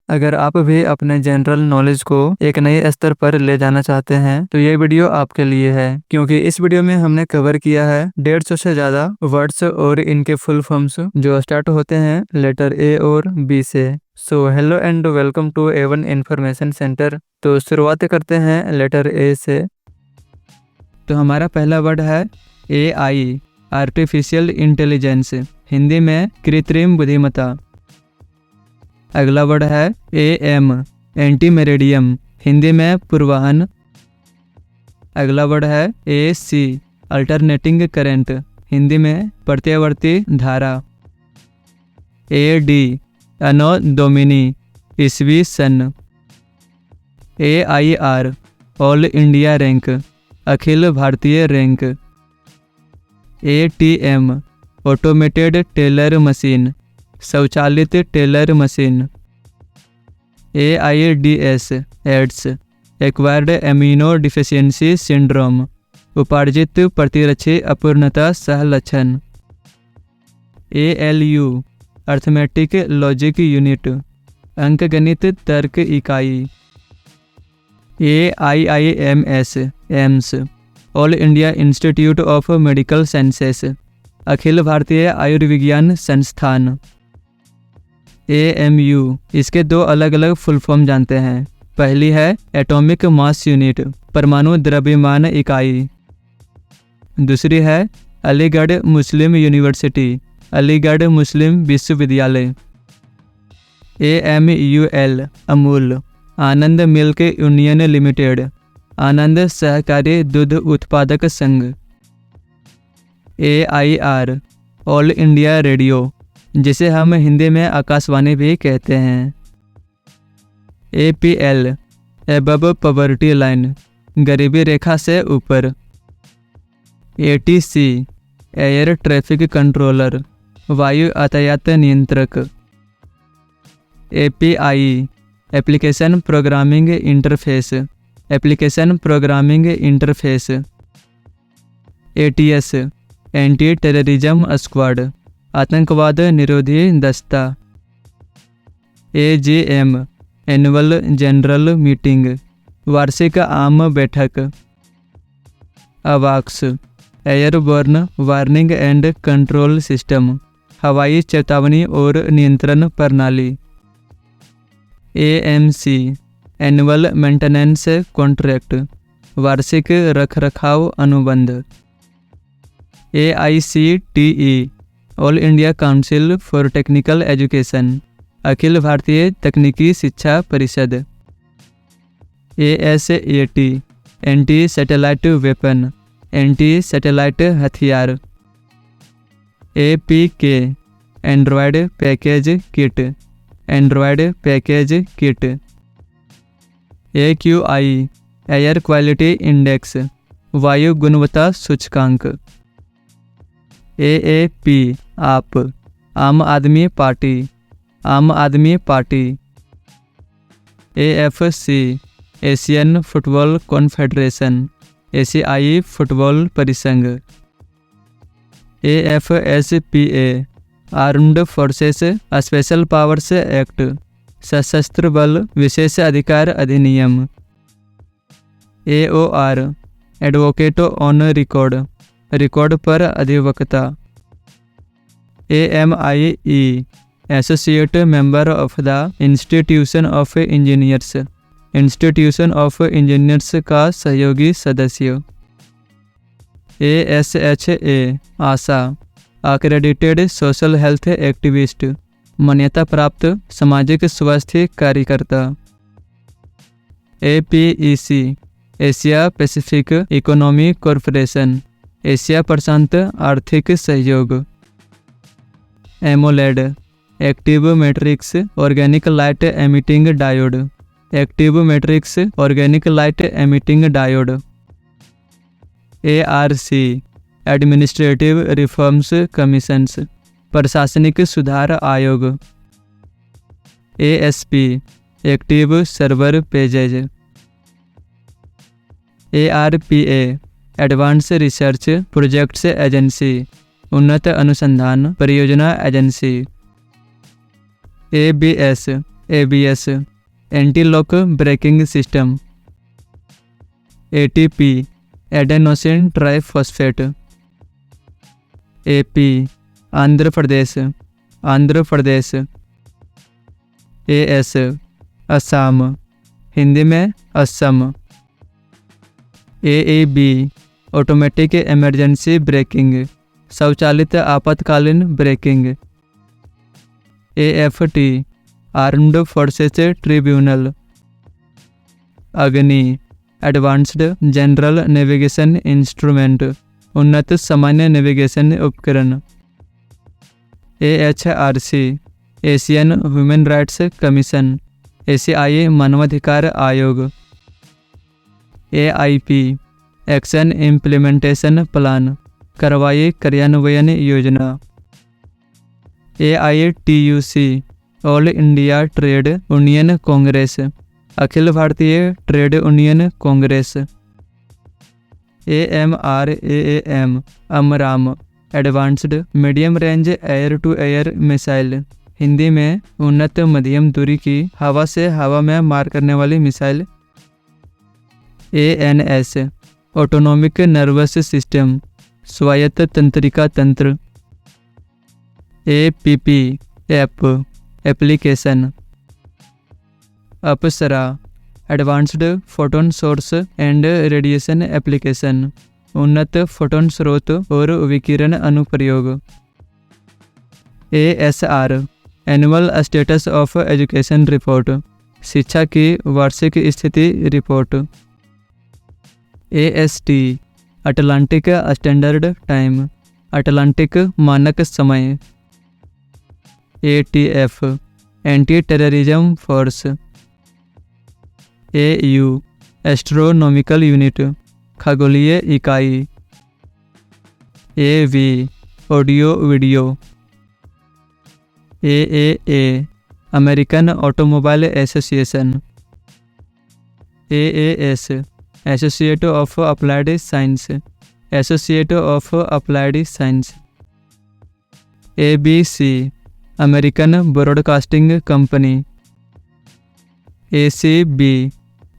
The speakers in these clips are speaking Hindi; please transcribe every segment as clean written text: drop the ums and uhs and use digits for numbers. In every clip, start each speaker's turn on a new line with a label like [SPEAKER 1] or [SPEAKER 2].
[SPEAKER 1] अगर आप भी अपने जनरल नॉलेज को एक नए स्तर पर ले जाना चाहते हैं तो ये वीडियो आपके लिए है, क्योंकि इस वीडियो में हमने कवर किया है 150 से ज्यादा वर्ड्स और इनके फुल फॉर्म्स जो स्टार्ट होते हैं लेटर ए और बी से। So hello and welcome to A1 information centre. तो शुरुआत करते हैं लेटर ए से। तो हमारा पहला वर्ड है AI, आर्टिफिशियल इंटेलिजेंस, हिंदी में कृत्रिम बुद्धिमत्ता। अगला वर्ड है AM, एंटी मेरिडियम, हिंदी में पूर्वाहन। अगला वर्ड है AC, अल्टरनेटिंग करंट, हिंदी में प्रत्यावर्ती धारा। AD, अनो डोमिनी, ईस्वी सन। AIR, ऑल इंडिया रैंक, अखिल भारतीय रैंक। ATM, ऑटोमेटेड टेलर मशीन, स्वचालित teller machine. AIDS, AIDS, acquired amino deficiency syndrome, उपार्जित प्रतिरक्षी अपूर्णता सह लक्षण। ALU, अर्थमेटिक लॉजिक यूनिट, अंकगणित तर्क इकाई। AIIMS, AIIMS, all India institute of medical sciences, अखिल भारतीय आयुर्विज्ञान संस्थान। AMU, इसके दो अलग अलग फुल फॉर्म जानते हैं। पहली है एटॉमिक मास यूनिट, परमाणु द्रव्यमान इकाई। दूसरी है अलीगढ़ मुस्लिम यूनिवर्सिटी, अलीगढ़ मुस्लिम विश्वविद्यालय। AMUL, अमूल, आनंद मिल्क यूनियन लिमिटेड, आनंद सहकारी दूध उत्पादक संघ। AIR, ऑल इंडिया रेडियो, जिसे हम हिंदी में आकाशवाणी भी कहते हैं। APL, एबव पॉवर्टी लाइन, गरीबी रेखा से ऊपर। ATC, एयर ट्रैफिक कंट्रोलर, वायु यातायात नियंत्रक। API, application programming interface, application programming interface. ATS, anti terrorism squad, आतंकवाद निरोधी दस्ता। AGM, एनुअल जनरल मीटिंग, वार्षिक आम बैठक। AWACS, airborne warning and control system, हवाई चेतावनी और नियंत्रण प्रणाली। AMC, एनुअल मेंटेनेंस कॉन्ट्रैक्ट, वार्षिक रखरखाव अनुबंध। AICTE, all India council for technical education, अखिल भारतीय तकनीकी शिक्षा परिषद। ASAT, anti satellite weapon, anti satellite हथियार। APK, Android package kit, Android package kit. AQI, air quality index, वायु गुणवत्ता सूचकांक। AAP, आप, आम Aadmi party, Aam Aadmi party. AFC, Asian football confederation, एशियाई फुटबॉल परिसंघ। AFSPA, armed forces special powers act, सशस्त्र बल विशेष अधिकार अधिनियम। AOR, advocate on record, record पर अधिवक्ता। AMIE, associate member of the institution of engineers, institution of engineers का सहयोगी सदस्य। ASHA, ASHA, accredited social health activist, मान्यता प्राप्त सामाजिक स्वास्थ्य कार्यकर्ता। APEC, Asia Pacific economy corporation, Asia प्रशांत आर्थिक सहयोग। AMOLED, active matrix organic light emitting diode, active matrix organic light emitting diode. ARC, administrative reforms commissions, प्रशासनिक सुधार आयोग। ASP, active server pages. ARPA, advance research projects agency, उन्नत अनुसंधान परियोजना agency. ABS, ABS anti lock braking system, ATP adenosine triphosphate, AP Andhra Pradesh, AS Assam, Hindi में Assam, AEB automatic emergency braking, स्वचालित आपातकालीन braking, AFT armed forces tribunal, Agni advanced general navigation instrument उन्नत सामान्य नेविगेशन उपकरण, AHRC Asian human rights commission, एशियाई मानवाधिकार आयोग, AIP एक्शन इम्प्लीमेंटेशन प्लान कार्रवाई कार्यान्वयन योजना, AITUC all India trade union congress अखिल भारतीय trade union congress, AMRAAM AMRAAM advanced medium range air to air missile, Hindi में उन्नत मध्यम दूरी की हवा से हवा में मार करने वाली missile, ANS autonomic nervous system स्वायत्त तंत्रिका तंत्र, APP app application, Apsara advanced photon source and radiation application उन्नत फोटोन स्रोत और विकिरण अनुप्रयोग, ASR annual status of education report शिक्षा की वार्षिक स्थिति report, AST Atlantic standard time Atlantic मानक समय, ATF anti terrorism force, AU astronomical unit खगोलीय इकाई, AV audio video, AAA American automobile association, AAS associate of applied science associate of applied science, ABC American broadcasting company, ACB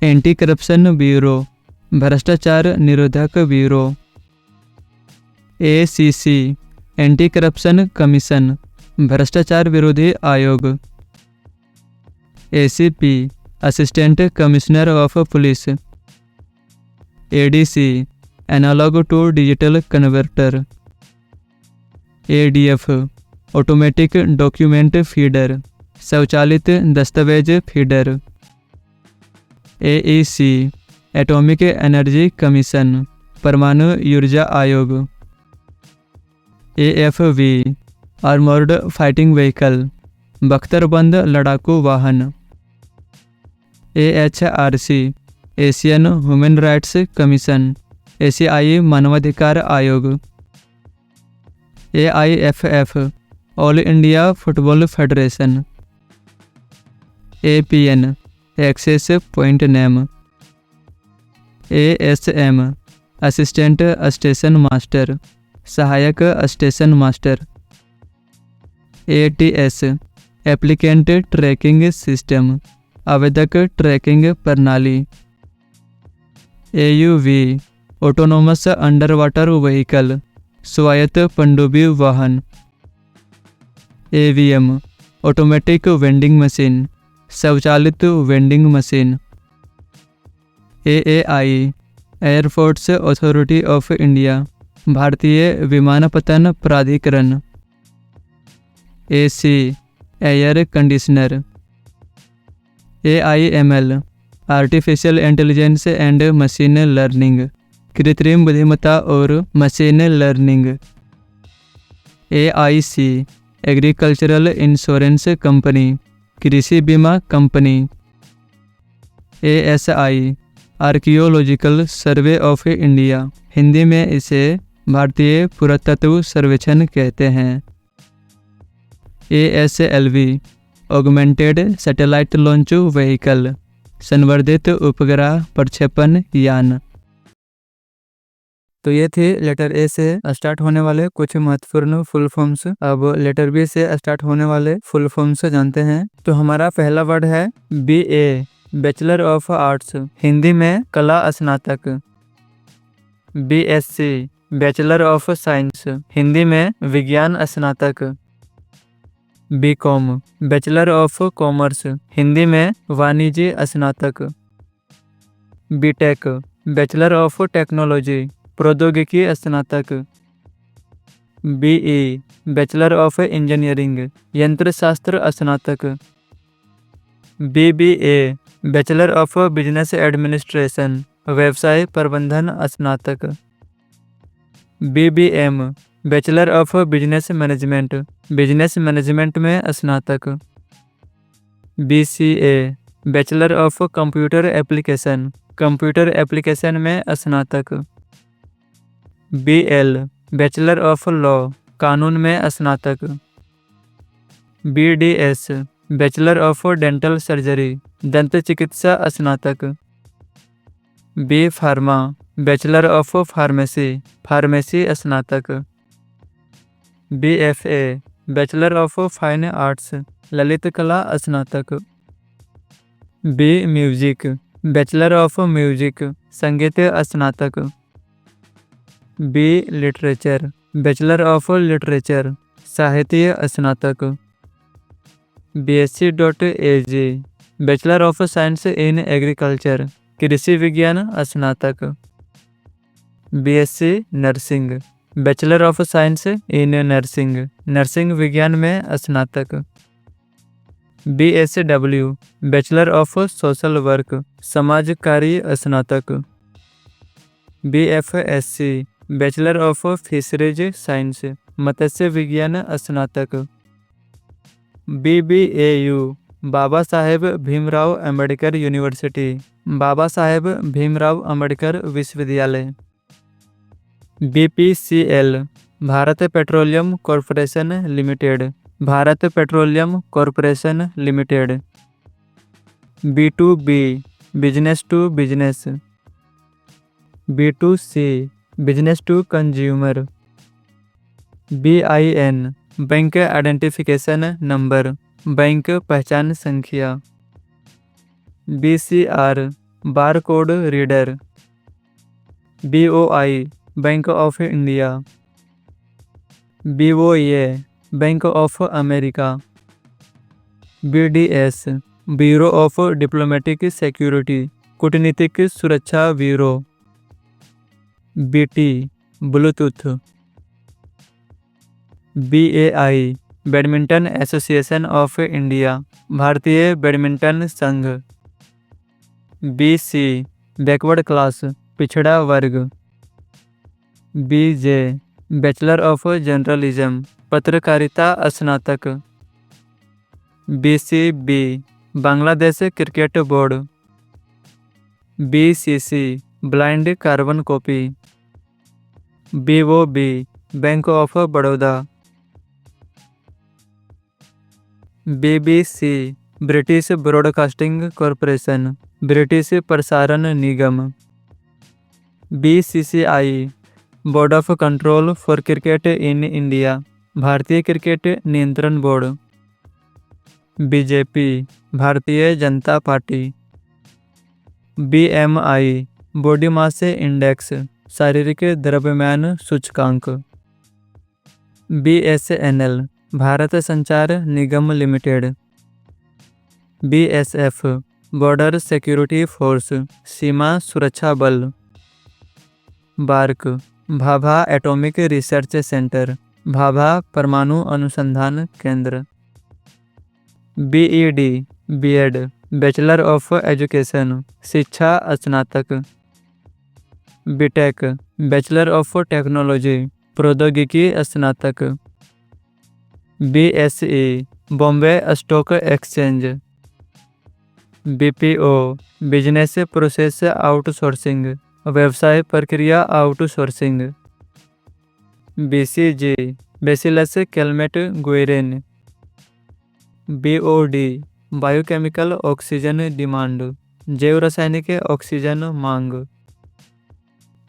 [SPEAKER 1] anti corruption bureau भ्रष्टाचार निरोधक ब्यूरो, ACC एंटी करप्शन कमीशन भ्रष्टाचार विरोधी आयोग, ACP assistant commissioner of police, ADC analogue to digital converter, ADF automatic document feeder स्वचालित दस्तावेज feeder, AEC atomic energy commission परमाणु ऊर्जा आयोग, AFV आर्मर्ड फाइटिंग व्हीकल बख्तरबंद लड़ाकू वाहन, AHRC Asian human rights commission एशियाई मानवाधिकार आयोग, AIFF all India football federation, APN access point name, ASM assistant station master सहायक station master, ATS applicant tracking system आवेदक ट्रैकिंग प्रणाली, AUV autonomous under water vehicle स्वायत्त पनडुब्बी वाहन, AVM ऑटोमेटिक वेंडिंग मशीन स्वचालित vending machine, AAI airports authority of India भारतीय विमानपत्तन प्राधिकरण, AC air conditioner, AIML artificial intelligence and machine learning कृत्रिम बुद्धिमत्ता और machine learning, AIC agricultural insurance company कृषि बीमा company, ASI archaeological survey of India Hindi में इसे भारतीय पुरातत्व सर्वेक्षण कहते हैं, ASLV augmented satellite launch vehicle संवर्धित उपग्रह प्रक्षेपण यान। तो ये थे लेटर ए से स्टार्ट होने वाले कुछ महत्वपूर्ण फुल फॉर्म्स। अब लेटर बी से स्टार्ट होने वाले फुल फॉर्म्स जानते हैं। तो हमारा पहला वर्ड है BA, bachelor of arts, Hindi में कला स्नातक। BSc, bachelor of science, Hindi में विज्ञान स्नातक। BCom, bachelor of commerce, Hindi में वाणिज्य स्नातक। BTech, बैचलर ऑफ टेक्नोलॉजी, प्रौद्योगिकी स्नातक। BE, बैचलर ऑफ इंजीनियरिंग, यंत्र शास्त्र स्नातक। BBA, bachelor of business administration, व्यवसाय प्रबंधन स्नातक। BBM, bachelor of business management, business management में स्नातक। BCA, bachelor of computer application, computer application में स्नातक। BL, बैचलर ऑफ लॉ, कानून में स्नातक। BDS, bachelor of dental surgery, दंत चिकित्सा स्नातक। B pharma, bachelor of pharmacy, pharmacy स्नातक। BFA, bachelor of fine arts, Lalit कला स्नातक। B music, bachelor of music, संगीत स्नातक। B literature, bachelor of literature, साहित्य स्नातक। BSc.AG, bachelor of science in agriculture, कृषि विज्ञान स्नातक। BSc nursing, bachelor of science in nursing, nursing विज्ञान में स्नातक। BSW, bachelor of social work, समाज कार्य स्नातक। BFSC, bachelor of fisheries science, मत्स्य विज्ञान स्नातक। BBAU, बाबा साहेब भीमराव अंबेडकर यूनिवर्सिटी, बाबा साहेब भीमराव अंबेडकर विश्वविद्यालय। BPCL, Bharat petroleum corporation limited, Bharat petroleum corporation limited. B2B, business to business. B2C, business to consumer. BIN, bank identification number, bank पहचान संख्या। BCR, bar code reader. BOI, bank of India. BOA, bank of America. BDS, bureau of diplomatic security, कूटनीतिक सुरक्षा ब्यूरो। BT, Bluetooth. BAI, badminton association of India, भारतीय बैडमिंटन संघ। BC, बैकवर्ड क्लास, पिछड़ा वर्ग। BJ, बैचलर ऑफ जर्नलिज्म, पत्रकारिता स्नातक। BCB, Bangladesh cricket board. BCC, blind carbon copy. BOB, bank of Baroda. BBC, British broadcasting corporation, British प्रसारण निगम। BCCI, board of control for cricket in India, भारतीय क्रिकेट नियंत्रण board. BJP, Bharatiya Janata party. BMI, body mass index, शारीरिक द्रव्यमान सूचकांक। BSNL, Bharat Sanchar Nigam limited. BSF, border security force, सीमा सुरक्षा बल। BARC, Bhabha atomic research centre, Bhabha परमाणु अनुसंधान केंद्र। BED, B Ed, bachelor of education, शिक्षा स्नातक। BTech, बैचलर ऑफ टेक्नोलॉजी, प्रौद्योगिकी स्नातक। BSE, Bombay stock exchange. BPO, business process outsourcing, व्यवसाय प्रक्रिया outsourcing. BCG, bacillus Calmette Guerin. BOD, biochemical oxygen demand, जैव रासायनिक ऑक्सीजन मांग।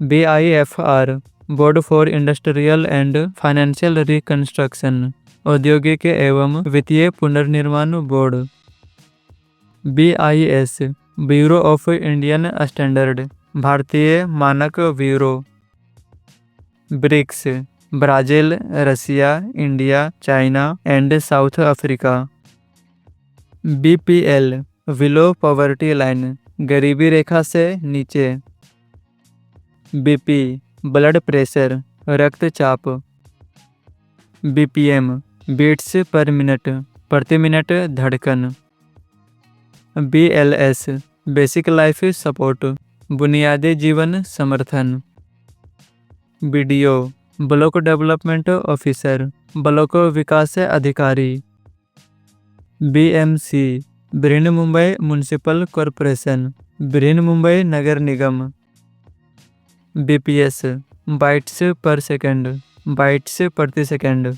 [SPEAKER 1] BIFR board for industrial and financial reconstruction औद्योगिक एवं वित्तीय पुनर्निर्माण board. BIS bureau of Indian standard भारतीय मानक bureau. BRICS Brazil, Russia, India, China and South Africa. BPL below poverty line गरीबी रेखा से नीचे। BP ब्लड प्रेशर रक्तचाप। BPM बीट्स पर मिनट प्रति मिनट धड़कन। BLS बेसिक लाइफ सपोर्ट बुनियादी जीवन समर्थन। BDO block development officer block विकास अधिकारी। BMC Brihan Mumbai municipal corporation Brihan Mumbai नगर निगम। BPS bytes per second bytes प्रति second.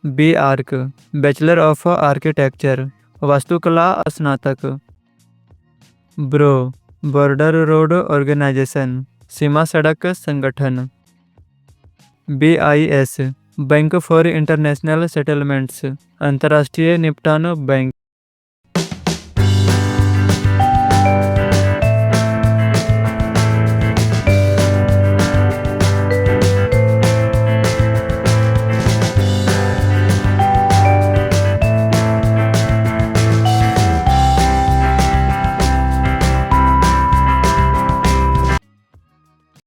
[SPEAKER 1] BARC bachelor of architecture वास्तुकला स्नातक। ब्रो बॉर्डर रोड ऑर्गेनाइजेशन सीमा सड़क संगठन। BIS bank for international settlements अंतर्राष्ट्रीय निपटान बैंक।